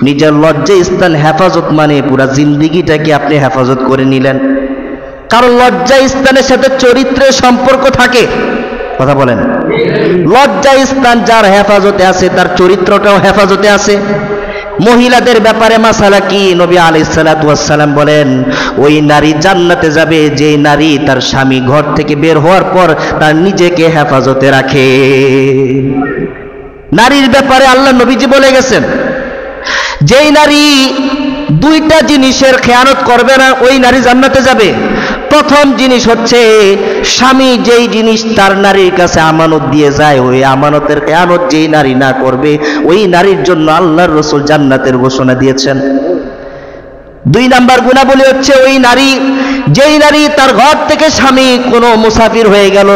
নিজের লজ্জা স্থান হেফাজত মানে পুরা জিন্দিগিটাকে আপনি হেফাজত করে নিলেন। কারণ লজ্জা স্থানের সাথে চরিত্রের সম্পর্ক থাকে। কথা বলেন, লজ্জা স্থান যার হেফাজতে আছে তার চরিত্রটাও হেফাজতে আছে। মহিলাদের ব্যাপারে মাসালা কি? নবী আলাইহিস সালাতু ওয়াস সালাম বলেন, ওই নারী জান্নাতে যাবে যে নারী তার স্বামী ঘর থেকে বের হওয়ার পর তার নিজেকে হেফাজতে রাখে। নারীর ব্যাপারে আল্লাহ নবীজি বলে গেছেন, যেই নারী দুইটা জিনিসের খেয়ানত করবে না ওই নারী জান্নাতে যাবে। প্রথম জিনিস হচ্ছে স্বামী যেই জিনিস তার নারীর কাছে আমানত দিয়ে যায় ওই আমানতের খেয়ানত যেই নারী না করবে ওই নারীর জন্য আল্লাহর রাসূল জান্নাতের ঘোষণা দিয়েছেন। দুই নাম্বার গুণাবলী হচ্ছে ওই নারী যেই নারী তার ঘর থেকে স্বামী কোনো মুসাফির হয়ে গেল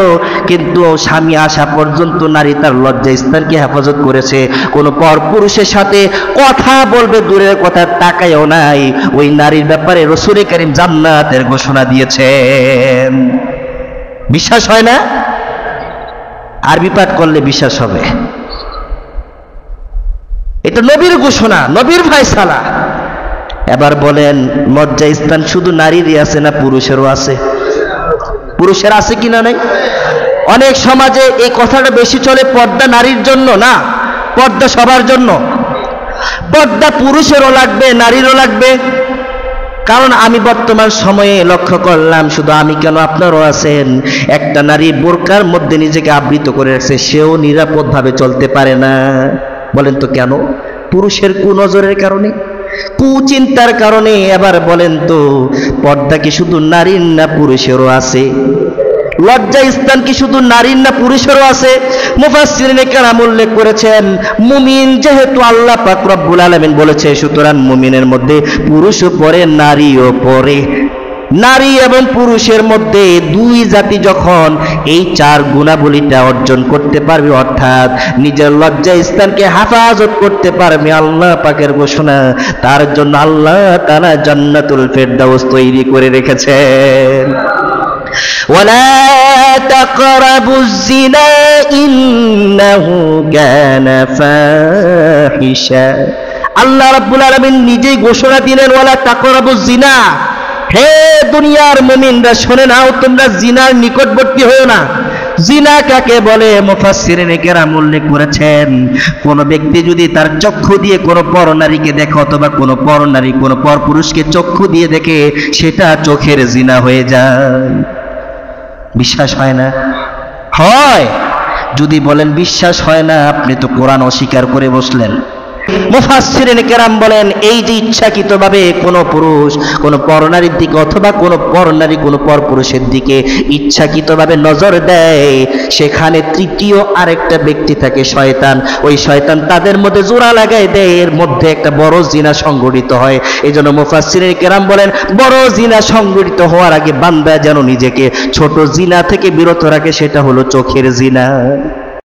কিন্তু স্বামী আসা পর্যন্ত নারী তার লজ্জা স্থানকে হেফাজত করেছে, কোনো পরপুরুষের সাথে কথা বলবে দূরের কথা তাকায়ও নাই, ওই নারীর ব্যাপারে রাসূল কারীম জান্নাতের ঘোষণা দিয়েছেন। বিশ্বাস হয় না? আরবি পাঠ করলে বিশ্বাস হবে। এটা নবীর ঘোষণা, নবীর ফয়সালা। এবার বলেন, লজ্জা স্থান শুধু নারীরই আছে না পুরুষেরও আছে? পুরুষের আছে কিনা নাই? অনেক সমাজে এই কথাটা বেশি চলে, পর্দা নারীর জন্য না, পর্দা সবার জন্য। পর্দা পুরুষেরও লাগবে, নারীরও লাগবে। কারণ আমি বর্তমান সময়ে লক্ষ্য করলাম, শুধু আমি কেন আপনারও আছেন, একটা নারী বোরকার মধ্যে নিজেকে আবৃত করে রাখছে, সেও নিরাপদভাবে চলতে পারে না। বলেন তো কেন? পুরুষের কুনজরের কারণে, কুচিন্তার কারণে। এবার বলেন তো, পর্দা কি শুধু নারীর না পুরুষেরও আছে? লজ্জা স্থান কি শুধু নারীর না পুরুষেরও আছে? মুফাসসিরিনে কেরাম উল্লেখ করেছেন, মুমিন যেহেতু আল্লাহ পাক রব্বুল আলামিন বলেছে, সুতরাং মুমিনের মধ্যে পুরুষও পড়ে নারীও পড়ে। নারী এবং পুরুষের মধ্যে দুই জাতি যখন এই চার গুণাবলীটা অর্জন করতে পারবে, অর্থাৎ নিজের লজ্জা স্থানকে হেফাজত করতে পারবে, আল্লাহ পাকের ঘোষণা, তার জন্য আল্লাহ তাআলা জান্নাতুল ফেরদাউস তৈরি করে রেখেছেন। ওয়ালা তাকরাবুজ জিনা ইন্নাহু কানা ফাহিশা। আল্লাহ রাব্বুল আলামিন নিজেই ঘোষণা দিলেন, ওয়ালা তাকরাবুজ জিনা। হে দুনিয়ার মুমিনরা শুনে নাও, তোমরা জিনার নিকটবর্তী হও না। জিনা কাকে বলে? মুফাসসিরিনে কেরাম উল্লেখ করেছেন, কোন ব্যক্তি যদি তার চক্ষু দিয়ে কোনো পরনারীকে দেখে অথবা কোনো পরনারী কোনো পরপুরুষকে চক্ষু দিয়ে দেখে, সেটা চোখের জিনা হয়ে যায়। বিশ্বাস হয় না? হয়। যদি বলেন বিশ্বাস হয় না, আপনি তো কোরআন অস্বীকার করে বসলেন। মুফাসসিরিনে কেরাম বলেন, এই যে ইচ্ছাকৃতভাবে কোনো পুরুষ কোনো পরনারীর দিকে অথবা কোনো পরনারী কোনো পরপুরুষের দিকে ইচ্ছাকৃতভাবে নজর দেয়, সেখানে তৃতীয় আরেকটা ব্যক্তি থাকে, শয়তান। ওই শয়তান তাদের মধ্যে জোড়া লাগায় দেয়, এর মধ্যে একটা বড় জিনা সংঘটিত হয়। এই জন্য মুফাসসিরিনে কেরাম বলেন, বড় জিনা সংঘটিত হওয়ার আগে বান্দা যেন নিজেকে ছোট জিনা থেকে বিরত রাখে, সেটা হলো চোখের জিনা।